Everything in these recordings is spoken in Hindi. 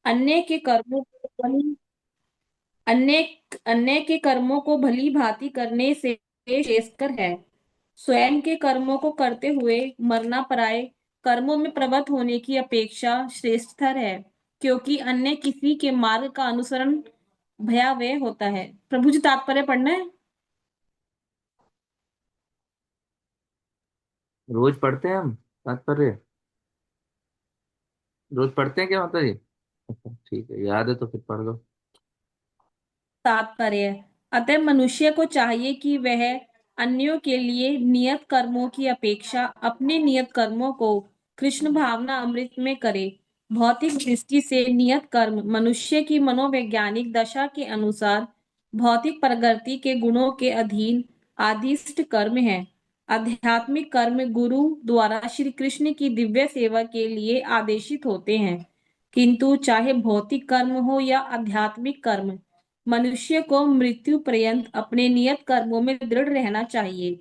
अन्य के कर्मों को भली अन्य अन्य के कर्मों को भली भांति करने से श्रेयस्कर है। स्वयं के कर्मों को करते हुए मरना पराये कर्मों में प्रवृत्त होने की अपेक्षा श्रेष्ठतर है, क्योंकि अन्य किसी के मार्ग का अनुसरण भयावह होता है। प्रभु जी तात्पर्य पढ़ना है। रोज पढ़ते हैं हम तात्पर्य? रोज पढ़ते हैं क्या माता जी? अच्छा, ठीक है, याद है तो फिर पढ़ लो। तात्पर्य। अतः मनुष्य को चाहिए कि वह अन्यों के लिए नियत कर्मों की अपेक्षा अपने नियत कर्मों को कृष्ण भावना अमृत में करे। भौतिक दृष्टि से नियत कर्म मनुष्य की मनोवैज्ञानिक दशा के अनुसार भौतिक प्रकृति के गुणों के अधीन आदिष्ट कर्म है। आध्यात्मिक कर्म गुरु द्वारा श्री कृष्ण की दिव्य सेवा के लिए आदेशित होते हैं। किंतु चाहे भौतिक कर्म हो या आध्यात्मिक कर्म, मनुष्य को मृत्यु पर्यंत अपने नियत कर्मों में दृढ़ रहना चाहिए।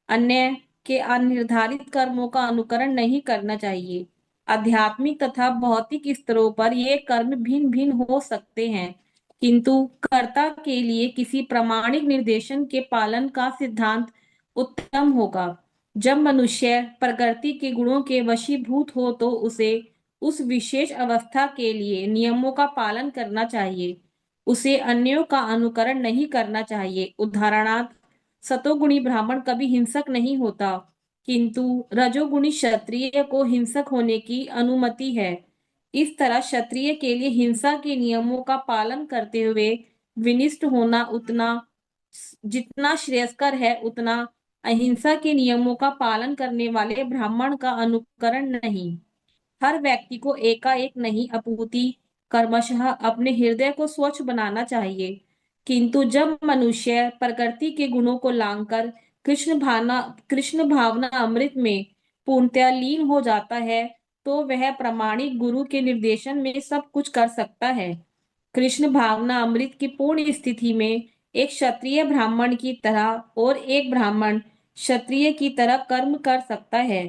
अन्य के अनिर्धारित कर्मों का अनुकरण नहीं करना चाहिए। आध्यात्मिक तथा भौतिक स्तरों पर ये कर्म भिन्न भिन्न हो सकते हैं, किंतु कर्ता के लिए किसी प्रामाणिक निर्देशन के पालन का सिद्धांत उत्तम होगा। जब मनुष्य प्रकृति के गुणों के वशीभूत हो तो उसे उस विशेष अवस्था के लिए नियमों का पालन करना चाहिए। उसे अन्यों का अनुकरण नहीं करना चाहिए। उदाहरणार्थ, सतोगुणी ब्राह्मण कभी हिंसक नहीं होता, किंतु रजोगुणी क्षत्रिय को हिंसक होने की अनुमति है। इस तरह क्षत्रिय के लिए हिंसा के नियमों का पालन करते हुए विनिष्ट होना उतना जितना श्रेयस्कर है, उतना अहिंसा के नियमों का पालन करने वाले ब्राह्मण का अनुकरण नहीं। हर व्यक्ति को एकाएक नहीं अपूर्ति क्रमशः अपने हृदय को स्वच्छ बनाना चाहिए। किंतु जब मनुष्य प्रकृति के गुणों को लांघकर कृष्ण भावना अमृत में पूर्णतया लीन हो जाता है, तो वह प्रामाणिक गुरु के निर्देशन में सब कुछ कर सकता है। कृष्ण भावना अमृत की पूर्ण स्थिति में एक क्षत्रिय ब्राह्मण की तरह और एक ब्राह्मण क्षत्रिय की तरह कर्म कर सकता है।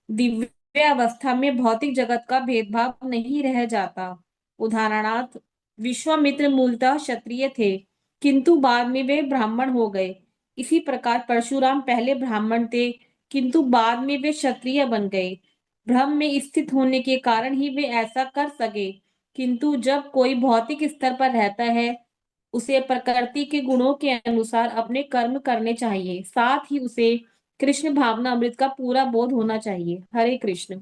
दिव्य अवस्था में भौतिक जगत का भेदभाव नहीं रह जाता। उदाहरणार्थ, विश्वामित्र मूलतः क्षत्रिय थे, किंतु बाद में वे ब्राह्मण हो गए। इसी प्रकार परशुराम पहले ब्राह्मण थे, किंतु बाद में वे क्षत्रिय बन गए। भ्रम में स्थित होने के कारण ही वे ऐसा कर सके। किंतु जब कोई भौतिक स्तर पर रहता है, उसे प्रकृति के गुणों के अनुसार अपने कर्म करने चाहिए। साथ ही उसे कृष्ण भावना अमृत का पूरा बोध होना चाहिए। हरे कृष्ण।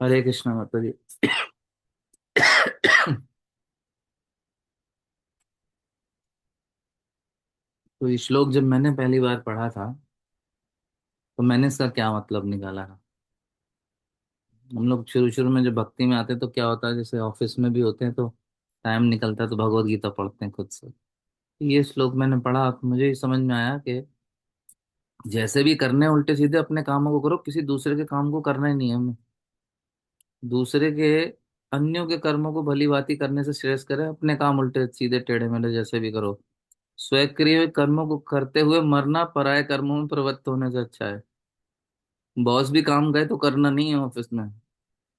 हरे कृष्णा माता जी। तो ये श्लोक जब मैंने पहली बार पढ़ा था, तो मैंने इसका क्या मतलब निकाला था। हम लोग शुरू शुरू में जब भक्ति में आते हैं तो क्या होता है, जैसे ऑफिस में भी होते हैं तो टाइम निकलता है तो भगवत गीता पढ़ते हैं खुद से। ये श्लोक मैंने पढ़ा तो मुझे ये समझ में आया कि जैसे भी करने हैं, उल्टे सीधे अपने कामों को करो, किसी दूसरे के काम को करना ही नहीं है हमें। दूसरे के अन्यों के कर्मों को भली भांति करने से श्रेष्ठ करें, अपने काम उल्टे सीधे टेढ़े मेढ़े जैसे भी करो। स्वयंक्रिय कर्मों को करते हुए मरना पराये कर्मों में प्रवृत्त होने से अच्छा है। बॉस भी काम गए तो करना नहीं है ऑफिस में,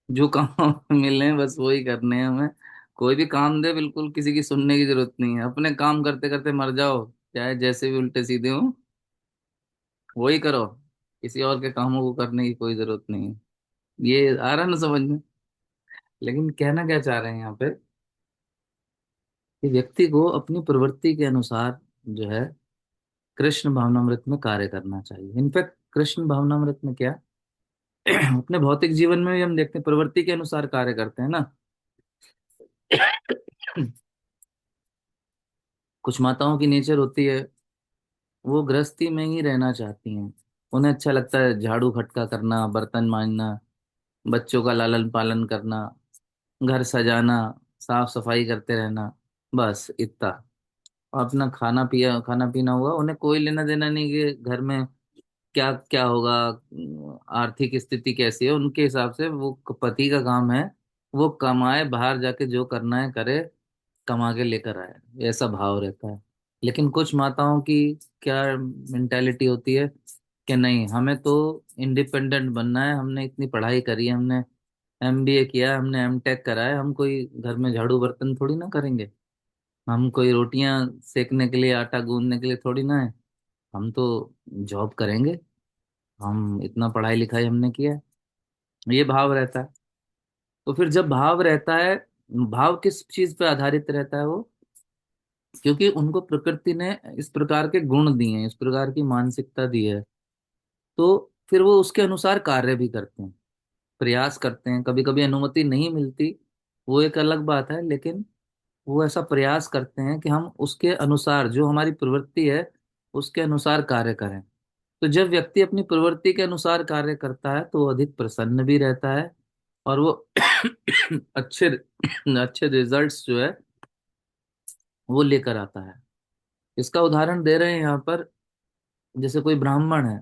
जो काम मिले हैं बस वही करने हैं हमें। कोई भी काम दे, बिल्कुल किसी की सुनने की जरूरत नहीं है, अपने काम करते करते मर जाओ, चाहे जैसे भी उल्टे सीधे हो वही करो। किसी और के कामों को करने की कोई जरूरत नहीं है। ये आ रहा है ना समझ में? लेकिन कहना क्या चाह रहे हैं यहाँ पे, कि व्यक्ति को अपनी प्रवृत्ति के अनुसार जो है कृष्ण भावनामृत में कार्य करना चाहिए। इनफैक्ट कृष्ण भावनामृत में क्या, अपने भौतिक जीवन में भी हम देखते हैं प्रवृत्ति के अनुसार कार्य करते हैं ना। कुछ माताओं की नेचर होती है, वो गृहस्थी में ही रहना चाहती हैं। उन्हें अच्छा लगता है झाड़ू खटका करना, बर्तन मांजना, बच्चों का लालन पालन करना, घर सजाना, साफ सफाई करते रहना, बस इतना। अपना खाना पीना हुआ, उन्हें कोई लेना देना नहीं कि घर में क्या क्या होगा, आर्थिक स्थिति कैसी है। उनके हिसाब से वो पति का काम है, वो कमाए, बाहर जाके जो करना है करे, कमा के लेकर आए, ऐसा भाव रहता है। लेकिन कुछ माताओं की क्या मेंटेलिटी होती है, कि नहीं, हमें तो इंडिपेंडेंट बनना है, हमने इतनी पढ़ाई करी है, हमने एमबीए किया है, हमने एमटेक करा है, हम कोई घर में झाड़ू बर्तन थोड़ी ना करेंगे, हम कोई रोटियां सेकने के लिए, आटा गूंदने के लिए थोड़ी ना है, हम तो जॉब करेंगे, हम इतना पढ़ाई लिखाई हमने किया है। ये भाव रहता है। तो फिर जब भाव रहता है, भाव किस चीज पे आधारित रहता है वो, क्योंकि उनको प्रकृति ने इस प्रकार के गुण दिए हैं, इस प्रकार की मानसिकता दी है, तो फिर वो उसके अनुसार कार्य भी करते हैं, प्रयास करते हैं। कभी कभी अनुमति नहीं मिलती, वो एक अलग बात है, लेकिन वो ऐसा प्रयास करते हैं कि हम उसके अनुसार, जो हमारी प्रवृत्ति है उसके अनुसार कार्य करें। तो जब व्यक्ति अपनी प्रवृत्ति के अनुसार कार्य करता है तो वो अधिक प्रसन्न भी रहता है, और वो अच्छे अच्छे रिजल्ट्स जो है वो लेकर आता है। इसका उदाहरण दे रहे हैं यहाँ पर, जैसे कोई ब्राह्मण है,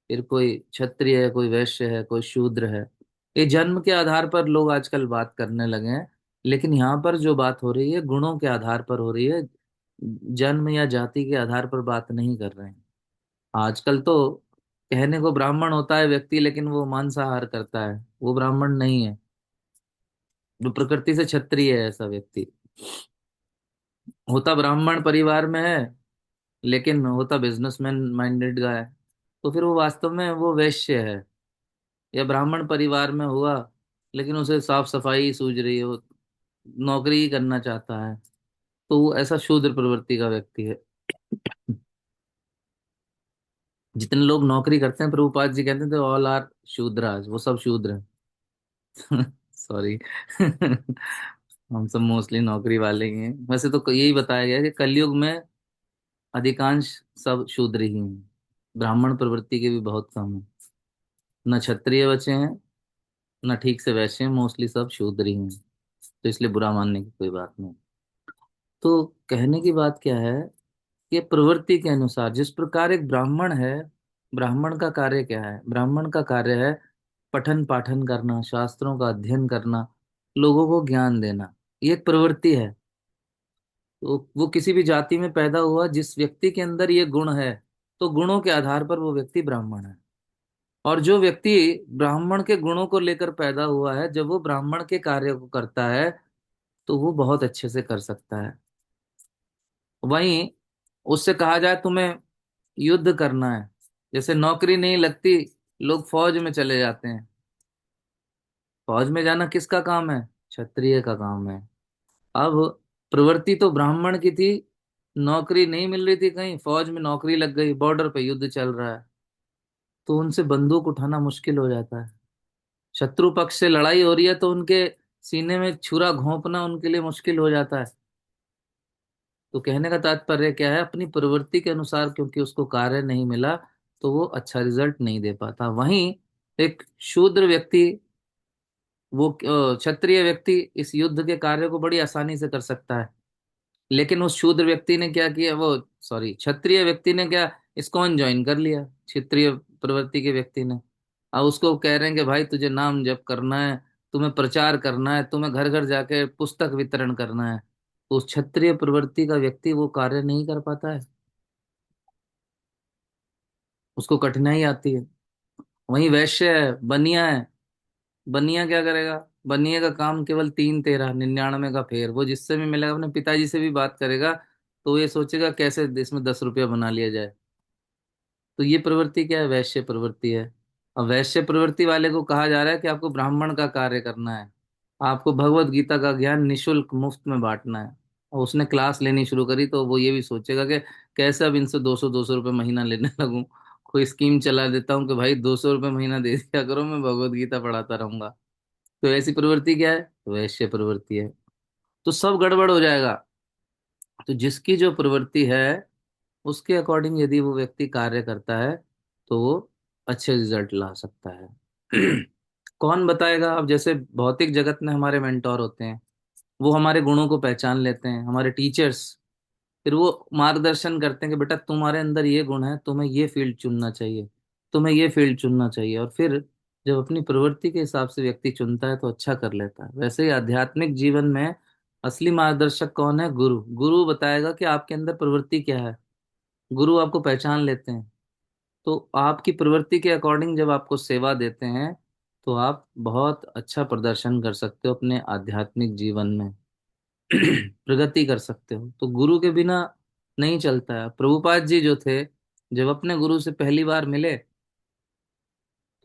फिर कोई क्षत्रिय है, कोई वैश्य है, कोई शूद्र है। ये जन्म के आधार पर लोग आजकल बात करने लगे हैं, लेकिन यहाँ पर जो बात हो रही है गुणों के आधार पर हो रही है, जन्म या जाति के आधार पर बात नहीं कर रहे हैं। आजकल तो कहने को ब्राह्मण होता है व्यक्ति, लेकिन वो मांसाहार करता है, वो ब्राह्मण नहीं है। जो प्रकृति से क्षत्रिय है ऐसा व्यक्ति होता ब्राह्मण परिवार में है, लेकिन होता बिजनेसमैन माइंडेड का है, तो फिर वो वास्तव में वो वैश्य है। या ब्राह्मण परिवार में हुआ, लेकिन उसे साफ सफाई सूझ रही है, वो नौकरी ही करना चाहता है, तो वो ऐसा शूद्र प्रवृत्ति का व्यक्ति है। जितने लोग नौकरी करते हैं, प्रभुपाद जी कहते थे ऑल आर शूद्राज, वो सब शूद्र हैं। सॉरी। हम सब मोस्टली नौकरी वाले ही हैं। वैसे तो यही बताया गया है कि कलयुग में अधिकांश सब शूद्र ही हैं, ब्राह्मण प्रवृत्ति के भी बहुत कम है। न क्षत्रिय बचे हैं, न ठीक से वैश्य हैं, मोस्टली सब शूद्र ही हैं। तो इसलिए बुरा मानने की कोई बात नहीं। तो कहने की बात क्या है कि प्रवृत्ति के अनुसार जिस प्रकार एक ब्राह्मण है, ब्राह्मण का कार्य क्या है? ब्राह्मण का कार्य है पठन पाठन करना, शास्त्रों का अध्ययन करना, लोगों को ज्ञान देना। ये एक प्रवृत्ति है। तो वो किसी भी जाति में पैदा हुआ, जिस व्यक्ति के अंदर ये गुण है, तो गुणों के आधार पर वो व्यक्ति ब्राह्मण है। और जो व्यक्ति ब्राह्मण के गुणों को लेकर पैदा हुआ है, जब वो ब्राह्मण के कार्य को करता है तो वो बहुत अच्छे से कर सकता है। वहीं उससे कहा जाए तुम्हें युद्ध करना है, जैसे नौकरी नहीं लगती, लोग फौज में चले जाते हैं। फौज में जाना किसका काम है? क्षत्रिय का काम है। अब प्रवृत्ति तो ब्राह्मण की थी, नौकरी नहीं मिल रही थी, कहीं फौज में नौकरी लग गई, बॉर्डर पे युद्ध चल रहा है, तो उनसे बंदूक उठाना मुश्किल हो जाता है। शत्रु पक्ष से लड़ाई हो रही है तो उनके सीने में छुरा घोंपना उनके लिए मुश्किल हो जाता है। तो कहने का तात्पर्य क्या है, अपनी प्रवृत्ति के अनुसार क्योंकि उसको कार्य नहीं मिला, तो वो अच्छा रिजल्ट नहीं दे पाता। वहीं एक शूद्र व्यक्ति, वो क्षत्रिय व्यक्ति इस युद्ध के कार्य को बड़ी आसानी से कर सकता है। लेकिन उस शूद्र व्यक्ति ने क्या किया, वो सॉरी क्षत्रिय व्यक्ति ने क्या, इस्कॉन ज्वाइन कर लिया, क्षत्रिय प्रवृत्ति के व्यक्ति ने। अब उसको कह रहे हैं कि भाई तुझे नाम जप करना है, तुम्हें प्रचार करना है, तुम्हें घर घर जाके पुस्तक वितरण करना है, तो उस क्षत्रिय प्रवृत्ति का व्यक्ति वो कार्य नहीं कर पाता है, उसको कठिनाई आती है। वहीं वैश्य है, बनिया है, बनिया क्या करेगा? बनिया का काम केवल 3 13 99 का फेर, वो जिससे भी मिलेगा अपने पिताजी से भी बात करेगा, तो वो ये सोचेगा कैसे इसमें 10 रुपया बना लिया जाए। तो ये प्रवृत्ति क्या है? वैश्य प्रवृत्ति है। और वैश्य प्रवृत्ति वाले को कहा जा रहा है कि आपको ब्राह्मण का कार्य करना है, आपको भगवत गीता का ज्ञान निशुल्क मुफ्त में बांटना है। और उसने क्लास लेनी शुरू करी तो वो ये भी सोचेगा कि कैसे अब इनसे 200 200 रुपये महीना लेने लगूं, कोई स्कीम चला देता हूँ कि भाई 200 रुपये महीना दे दिया करो, मैं भगवत गीता पढ़ाता रहूंगा। तो ऐसी प्रवृत्ति क्या है? वैश्य प्रवृत्ति है। तो सब गड़बड़ हो जाएगा। तो जिसकी जो प्रवृत्ति है उसके अकॉर्डिंग यदि वो व्यक्ति कार्य करता है तो वो अच्छे रिजल्ट ला सकता है। कौन बताएगा? अब जैसे भौतिक जगत में हमारे मेंटोर होते हैं, वो हमारे गुणों को पहचान लेते हैं, हमारे टीचर्स, फिर वो मार्गदर्शन करते हैं कि बेटा तुम्हारे अंदर ये गुण है, तुम्हें ये फील्ड चुनना चाहिए, तुम्हें ये फील्ड चुनना चाहिए। और फिर जब अपनी प्रवृत्ति के हिसाब से व्यक्ति चुनता है तो अच्छा कर लेता है। वैसे ही आध्यात्मिक जीवन में असली मार्गदर्शक कौन है? गुरु। गुरु बताएगा कि आपके अंदर प्रवृत्ति क्या है। गुरु आपको पहचान लेते हैं। तो आपकी प्रवृत्ति के अकॉर्डिंग जब आपको सेवा देते हैं तो आप बहुत अच्छा प्रदर्शन कर सकते हो अपने आध्यात्मिक जीवन में। प्रगति कर सकते हो। तो गुरु के बिना नहीं चलता है। प्रभुपाद जी जो थे, जब अपने गुरु से पहली बार मिले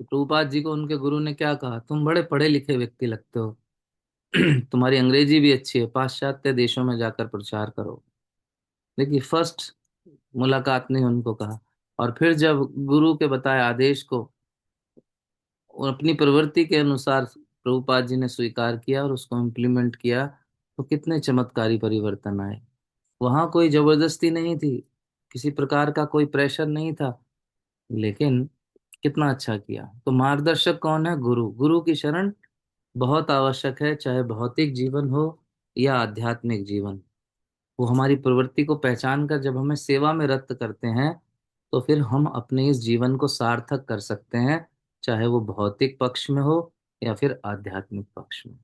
तो प्रभुपाद जी को उनके गुरु ने क्या कहा, तुम बड़े पढ़े लिखे व्यक्ति लगते हो। तुम्हारी अंग्रेजी भी अच्छी है, पाश्चात्य देशों में जाकर प्रचार करो। देखिए, फर्स्ट मुलाकात ने उनको कहा। और फिर जब गुरु के बताए आदेश को और अपनी प्रवृत्ति के अनुसार प्रभुपाद जी ने स्वीकार किया और उसको इम्प्लीमेंट किया, तो कितने चमत्कारी परिवर्तन आए। वहां कोई जबरदस्ती नहीं थी, किसी प्रकार का कोई प्रेशर नहीं था, लेकिन कितना अच्छा किया। तो मार्गदर्शक कौन है? गुरु। गुरु की शरण बहुत आवश्यक है, चाहे भौतिक जीवन हो या आध्यात्मिक जीवन। वो हमारी प्रवृत्ति को पहचान कर जब हमें सेवा में रत करते हैं, तो फिर हम अपने इस जीवन को सार्थक कर सकते हैं, चाहे वो भौतिक पक्ष में हो या फिर आध्यात्मिक पक्ष में।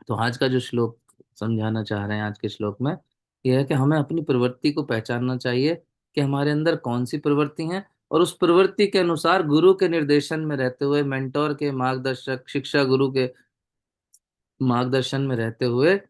तो आज का जो श्लोक समझाना चाह रहे हैं आज के श्लोक में, यह है कि हमें अपनी प्रवृत्ति को पहचानना चाहिए कि हमारे अंदर कौन सी प्रवृत्ति है, और उस प्रवृत्ति के अनुसार गुरु के निर्देशन में रहते हुए, मेंटोर के मार्गदर्शक, शिक्षा गुरु के मार्गदर्शन में रहते हुए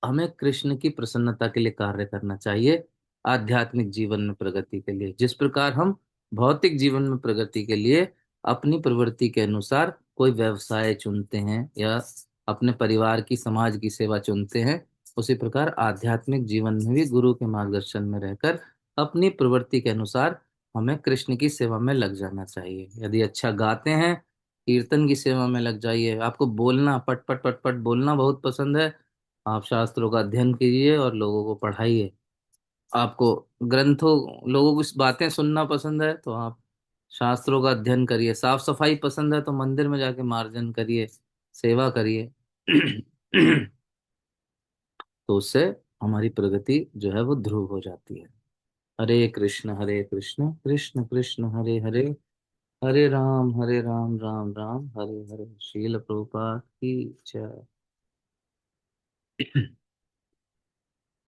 हमें कृष्ण की प्रसन्नता के लिए कार्य करना चाहिए, आध्यात्मिक जीवन में प्रगति के लिए। जिस प्रकार हम भौतिक जीवन में प्रगति के लिए अपनी प्रवृत्ति के अनुसार कोई व्यवसाय चुनते हैं या अपने परिवार की, समाज की सेवा चुनते हैं, उसी प्रकार आध्यात्मिक जीवन में भी गुरु के मार्गदर्शन में रहकर अपनी प्रवृत्ति के अनुसार हमें कृष्ण की सेवा में लग जाना चाहिए। यदि अच्छा गाते हैं, कीर्तन की सेवा में लग जाइए। आपको बोलना, पट पट पट पट बोलना बहुत पसंद है, आप शास्त्रों का अध्ययन कीजिए और लोगों को पढ़ाइए। आपको ग्रंथों, लोगों की बातें सुनना पसंद है तो आप शास्त्रों का अध्ययन करिए। साफ सफाई पसंद है तो मंदिर में जाके मार्जन करिए, सेवा करिए। तो उससे हमारी प्रगति जो है वो ध्रुव हो जाती है। हरे कृष्ण कृष्ण कृष्ण हरे हरे, हरे राम राम राम हरे हरे। श्रील प्रभुपाद की जय।